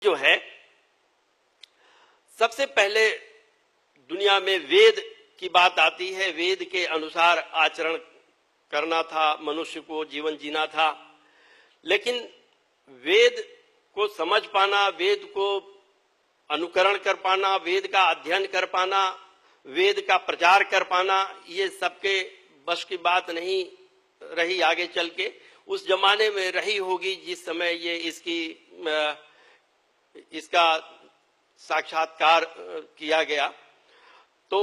जो है, सबसे पहले दुनिया में वेद की बात आती है। वेद के अनुसार आचरण करना था, मनुष्य को जीवन जीना था। लेकिन वेद को समझ पाना, वेद को अनुकरण कर पाना, वेद का अध्ययन कर पाना, वेद का प्रचार कर पाना, ये सबके बस की बात नहीं रही। आगे चल के उस जमाने में रही होगी जिस समय ये इसका साक्षात्कार किया गया, तो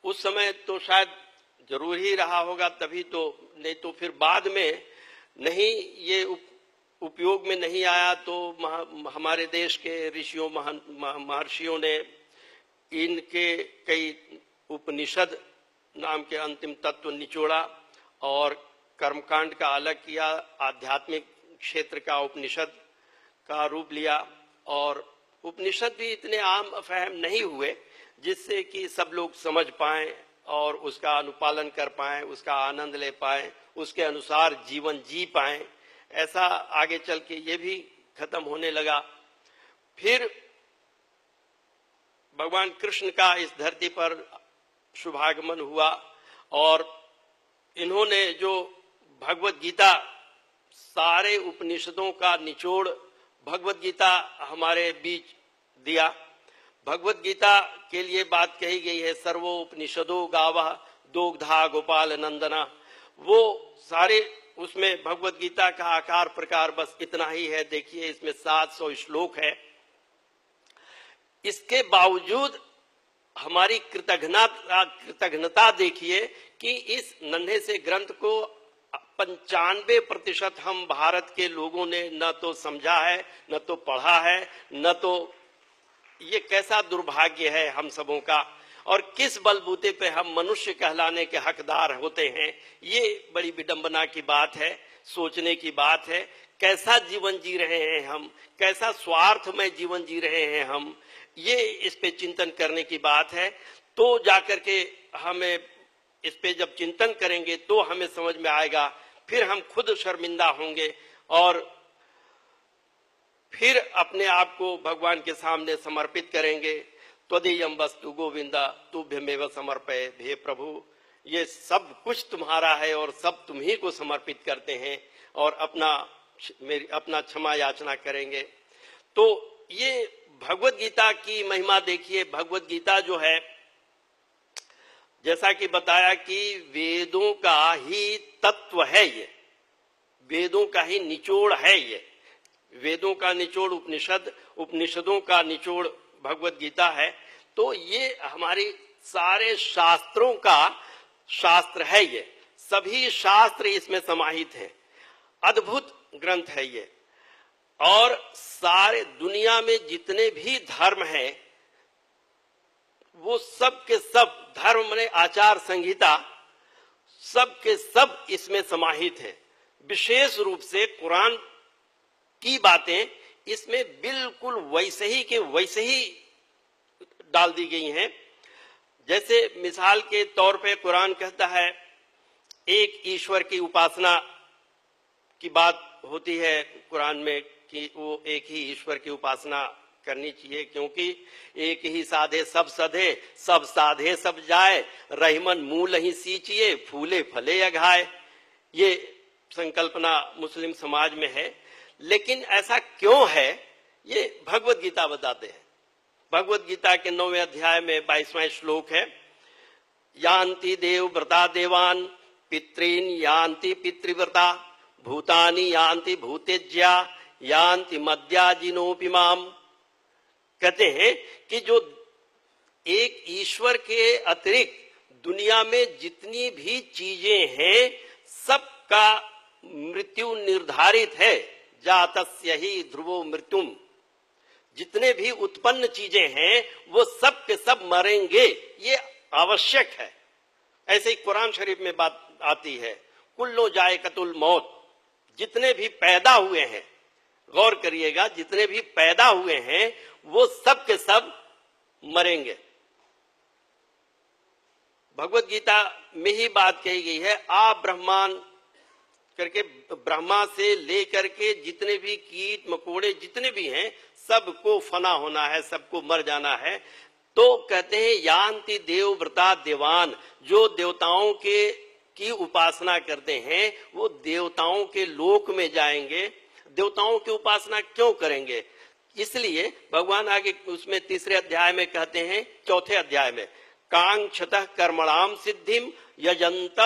उस समय तो शायद जरूर ही रहा होगा, तभी तो, नहीं तो फिर बाद में नहीं ये उपयोग में नहीं आया। तो हमारे देश के ऋषियों महर्षियों ने इनके कई उपनिषद नाम के अंतिम तत्व निचोड़ा और कर्मकांड का अलग किया, आध्यात्मिक क्षेत्र का उपनिषद का रूप लिया। और उपनिषद भी इतने आम फहम नहीं हुए जिससे कि सब लोग समझ पाएं और उसका अनुपालन कर पाएं, उसका आनंद ले पाएं, उसके अनुसार जीवन जी पाएं। ऐसा आगे चल के ये भी खत्म होने लगा। फिर भगवान कृष्ण का इस धरती पर शुभागमन हुआ और इन्होंने जो भगवत गीता, सारे उपनिषदों का निचोड़ भगवत गीता हमारे बीच दिया। भगवत गीता के लिए बात कही गई है, सर्वो उपनिषदो गावः दोग्धा गोपाल नंदना। वो सारे, उसमें भगवत गीता का आकार प्रकार बस इतना ही है। देखिए इसमें 700 श्लोक है। इसके बावजूद हमारी कृतज्ञता देखिए कि इस नन्हे से ग्रंथ को 95% हम भारत के लोगों ने न तो समझा है, न तो पढ़ा है, न तो, ये कैसा दुर्भाग्य है हम सबों का। और किस बलबूते पे हम मनुष्य कहलाने के हकदार होते हैं, ये बड़ी विडंबना की बात है, सोचने की बात है। कैसा जीवन जी रहे हैं हम, कैसा स्वार्थमय जीवन जी रहे हैं हम, ये इस पे चिंतन करने की बात है। तो जाकर के हमें इस पे जब चिंतन करेंगे तो हमें समझ में आएगा, फिर हम खुद शर्मिंदा होंगे और फिर अपने आप को भगवान के सामने समर्पित करेंगे। त्वदीयम वस्तु गोविंदा तुभ्यमेव समर्पये, हे प्रभु ये सब कुछ तुम्हारा है और सब तुम ही को समर्पित करते हैं और अपना क्षमा याचना करेंगे। तो ये भगवत गीता की महिमा देखिए। भगवत गीता जो है, जैसा कि बताया कि वेदों का ही तत्व है, ये वेदों का ही निचोड़ है। ये वेदों का निचोड़ उपनिषद, उपनिषदों का निचोड़ भगवत गीता है। तो ये हमारी सारे शास्त्रों का शास्त्र है। ये सभी शास्त्र इसमें समाहित हैं। अद्भुत ग्रंथ है ये। और सारे दुनिया में जितने भी धर्म हैं, वो सब के सब धर्म में आचार संहिता सब के सब इसमें समाहित है। विशेष रूप से कुरान की बातें इसमें बिल्कुल वैसे ही के वैसे ही डाल दी गई हैं। जैसे मिसाल के तौर पे कुरान कहता है, एक ईश्वर की उपासना की बात होती है कुरान में कि वो एक ही ईश्वर की उपासना करनी चाहिए, क्योंकि एक ही साधे सब सधे, सब साधे सब जाए, रहीमन मूल ही सींचिए, फूले फले अघाए। ये संकल्पना मुस्लिम समाज में है। लेकिन ऐसा क्यों है, ये भगवत गीता बताते हैं। भगवत गीता के 9वें अध्याय में 22वां श्लोक है, यान्ति देव व्रता देवान पितॄन यान्ति पितृव्रता भूतानि यान्ति भूतेज्या यान्ति मद्याजिनोपिमाम। कहते हैं कि जो एक ईश्वर के अतिरिक्त दुनिया में जितनी भी चीजें हैं, सबका मृत्यु निर्धारित है। जातस्य ही ध्रुवो मृत्युम। जितने भी उत्पन्न चीजें हैं वो सब के सब मरेंगे, ये आवश्यक है। ऐसे ही कुरान शरीफ में बात आती है, कुल्लो जायकतुल मौत। जितने भी पैदा हुए हैं, गौर करिएगा, जितने भी पैदा हुए हैं वो सब के सब मरेंगे। भगवत गीता में ही बात कही गई है, आ ब्रह्मान करके ब्रह्मा से लेकर के जितने भी कीट मकोड़े जितने भी हैं सबको फना होना है, सबको मर जाना है। तो कहते हैं यान्ति देवव्रता देवान, जो देवताओं की उपासना करते हैं वो देवताओं के लोक में जाएंगे। देवताओं की उपासना क्यों करेंगे? इसलिए भगवान आगे उसमें तीसरे अध्याय में कहते हैं, चौथे अध्याय में, कांक्षतः कर्मणाम सिद्धिम यजंत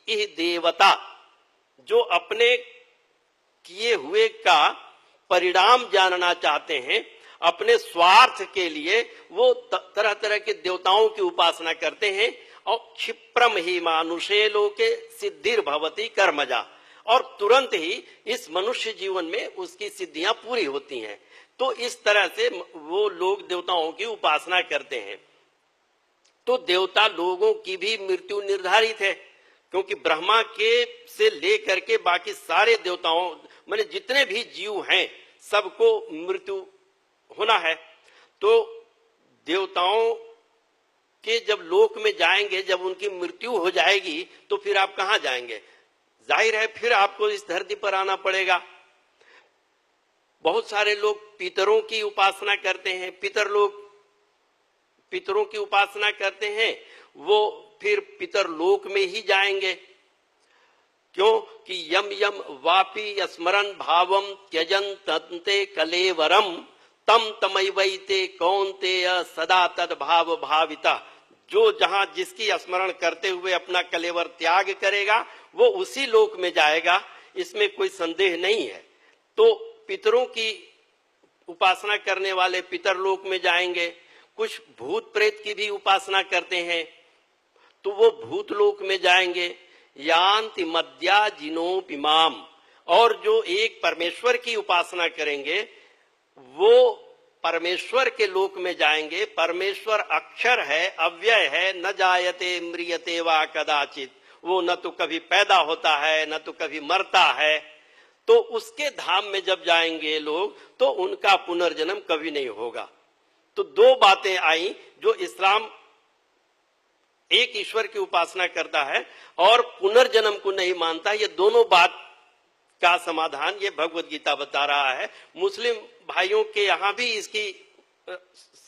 इह देवता, जो अपने किए हुए का परिणाम जानना चाहते हैं, अपने स्वार्थ के लिए वो तरह तरह के देवताओं की उपासना करते हैं। और क्षिप्रम ही मानुषे लोके सिद्धिर भवती कर्मजा, और तुरंत ही इस मनुष्य जीवन में उसकी सिद्धियां पूरी होती हैं। तो इस तरह से वो लोग देवताओं की उपासना करते हैं। तो देवता लोगों की भी मृत्यु निर्धारित है, क्योंकि ब्रह्मा के से लेकर के बाकी सारे देवताओं माने जितने भी जीव हैं सबको मृत्यु होना है। तो देवताओं के जब लोक में जाएंगे, जब उनकी मृत्यु हो जाएगी तो फिर आप कहां जाएंगे? जाहिर है फिर आपको इस धरती पर आना पड़ेगा। बहुत सारे लोग पितरों की उपासना करते हैं, पितरों की उपासना करते हैं, वो फिर पितर लोक में ही जाएंगे। क्यों कि यम यम वापी स्मरण भावम त्यजन तंते कलेवरम तम तमैवैते कौन्तेय सदा तद भाव भाविता, जो जहां जिसकी स्मरण करते हुए अपना कलेवर त्याग करेगा वो उसी लोक में जाएगा, इसमें कोई संदेह नहीं है। तो पितरों की उपासना करने वाले पितर लोक में जाएंगे। कुछ भूत प्रेत की भी उपासना करते हैं तो वो भूत लोक में जाएंगे। यान्ति मद्या जिनोपिमाम, और जो एक परमेश्वर की उपासना करेंगे वो परमेश्वर के लोक में जाएंगे। परमेश्वर अक्षर है, अव्यय है, न जायते म्रियते वा कदाचित, वो न तो कभी पैदा होता है न तो कभी मरता है। तो उसके धाम में जब जाएंगे लोग तो उनका पुनर्जन्म कभी नहीं होगा। तो दो बातें आई, जो इस्लाम एक ईश्वर की उपासना करता है और पुनर्जन्म को नहीं मानता, ये दोनों बात का समाधान ये भगवत गीता बता रहा है। मुस्लिम भाइयों के यहाँ भी इसकी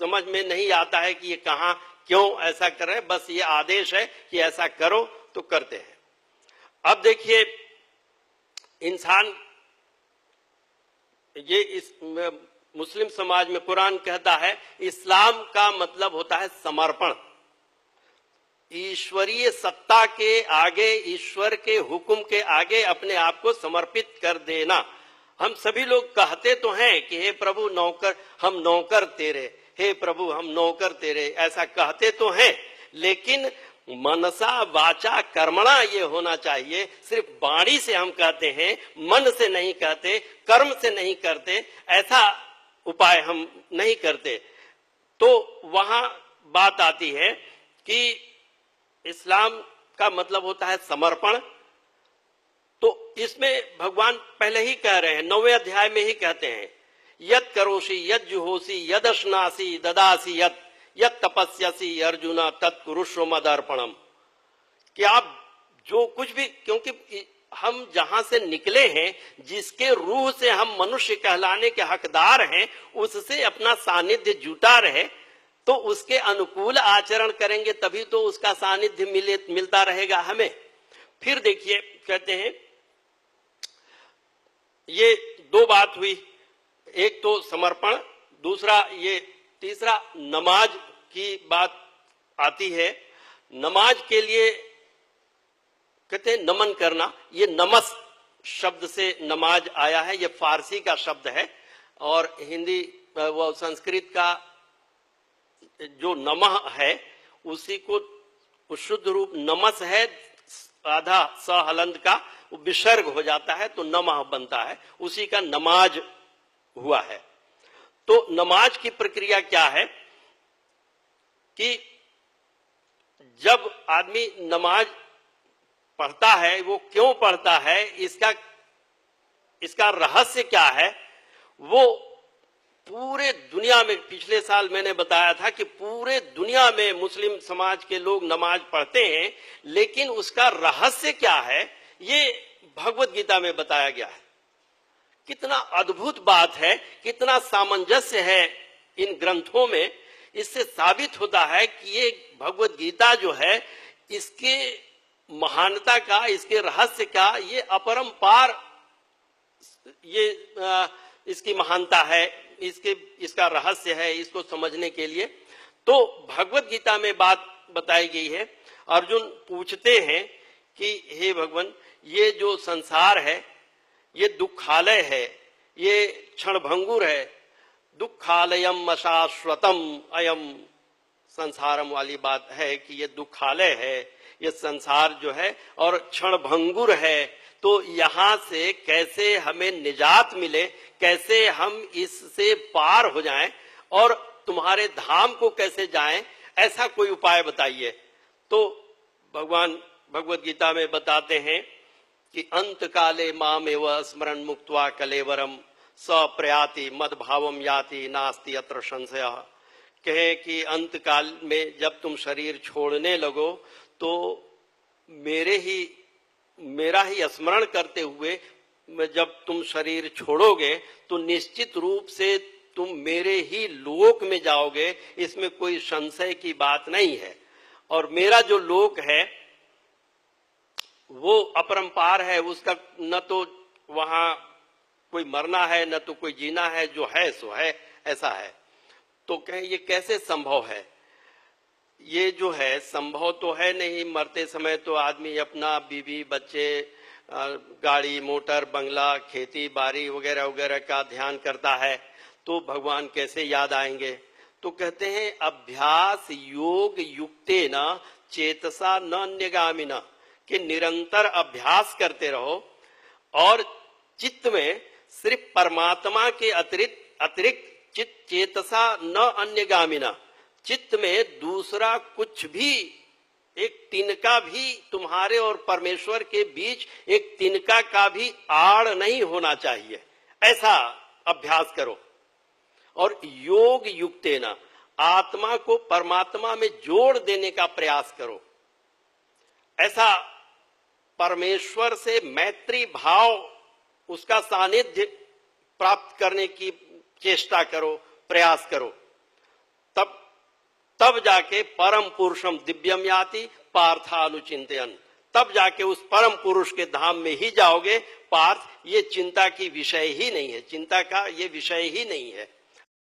समझ में नहीं आता है कि ये कहाँ क्यों ऐसा कर रहे हैं, बस ये आदेश है कि ऐसा करो तो करते हैं। अब देखिए इंसान, ये इस मुस्लिम समाज में कुरान कहता है इस्लाम का मतलब होता है समर्पण। ईश्वरीय सत्ता के आगे, ईश्वर के हुक्म के आगे अपने आप को समर्पित कर देना। हम सभी लोग कहते तो हैं कि हे प्रभु नौकर, हम नौकर तेरे, हे प्रभु हम नौकर तेरे, ऐसा कहते तो हैं, लेकिन मनसा वाचा कर्मणा ये होना चाहिए। सिर्फ वाणी से हम कहते हैं, मन से नहीं कहते, कर्म से नहीं करते, ऐसा उपाय हम नहीं करते। तो वहां बात आती है कि इस्लाम का मतलब होता है समर्पण। तो इसमें भगवान पहले ही कह रहे हैं, 9वें अध्याय में ही कहते हैं, यद करोषि यद जुहोसी यद अश्नासी ददासी यद तपस्यासी अर्जुन तत्कुरुष्व मदर्पणम, कि आप जो कुछ भी, क्योंकि हम जहां से निकले हैं, जिसके रूह से हम मनुष्य कहलाने के हकदार हैं, उससे अपना सानिध्य जुटा रहे, तो उसके अनुकूल आचरण करेंगे तभी तो उसका सानिध्य मिलता रहेगा हमें। फिर देखिए कहते हैं, ये दो बात हुई, एक तो समर्पण, दूसरा ये तीसरा नमाज की बात आती है। नमाज के लिए कहते हैं नमन करना, ये नमस शब्द से नमाज आया है, ये फारसी का शब्द है, और हिंदी व संस्कृत का जो नमः है उसी को शुद्ध रूप नमस है, आधा स हलंत का विसर्ग हो जाता है तो नमः बनता है, उसी का नमाज हुआ है। तो नमाज की प्रक्रिया क्या है कि जब आदमी नमाज पढ़ता है, वो क्यों पढ़ता है, इसका रहस्य क्या है, वो पूरे दुनिया में, पिछले साल मैंने बताया था कि पूरे दुनिया में मुस्लिम समाज के लोग नमाज पढ़ते हैं, लेकिन उसका रहस्य क्या है ये भगवत गीता में बताया गया है। कितना अद्भुत बात है, कितना सामंजस्य है इन ग्रंथों में। इससे साबित होता है कि ये भगवत गीता जो है, इसके महानता का, इसके रहस्य का, ये अपरंपार, ये इसकी महानता है, इसका रहस्य है। इसको समझने के लिए तो भगवत गीता में बात बताई गई है। अर्जुन पूछते हैं कि हे भगवान, ये जो संसार है ये दुखालय है, ये क्षणभंगुर है। दुखालयम अशाश्वतम अयम संसारम वाली बात है कि ये दुखालय है, ये संसार जो है और क्षणभंगुर है। तो यहाँ से कैसे हमें निजात मिले, कैसे हम इससे पार हो जाएं और तुम्हारे धाम को कैसे जाएं, ऐसा कोई उपाय बताइए। तो भगवान भगवत गीता में बताते हैं कि अंत काले मामेव स्मरण मुक्त्वा कलेवरम स प्रयाति मद भावम याति नास्ति अत्र संशय। कहे कि अंत काल में जब तुम शरीर छोड़ने लगो तो मेरा ही स्मरण करते हुए जब तुम शरीर छोड़ोगे तो निश्चित रूप से तुम मेरे ही लोक में जाओगे, इसमें कोई संशय की बात नहीं है। और मेरा जो लोक है वो अपरंपार है, उसका न तो वहां कोई मरना है न तो कोई जीना है, जो है सो है, ऐसा है। तो कहें ये कैसे संभव है? ये जो है संभव तो है नहीं। मरते समय तो आदमी अपना बीवी बच्चे, गाड़ी मोटर बंगला खेती बाड़ी वगैरह वगैरह का ध्यान करता है, तो भगवान कैसे याद आएंगे? तो कहते हैं अभ्यास योग युक्ते न चेतसा न न्यगामिना, कि निरंतर अभ्यास करते रहो और चित्त में सिर्फ परमात्मा के अतिरिक्त चित्त चेतसा न अन्यगामिना, चित्त में दूसरा कुछ भी, एक तिनका भी तुम्हारे और परमेश्वर के बीच एक तिनका का भी आड़ नहीं होना चाहिए, ऐसा अभ्यास करो। और योग युक्तेन, आत्मा को परमात्मा में जोड़ देने का प्रयास करो। ऐसा परमेश्वर से मैत्री भाव, उसका सानिध्य प्राप्त करने की चेष्टा करो, प्रयास करो। तब जाके परम पुरुषम दिव्यम याति पार्थानुचिंतयन्, तब जाके उस परम पुरुष के धाम में ही जाओगे। पार्थ, ये चिंता की विषय ही नहीं है, चिंता का ये विषय ही नहीं है।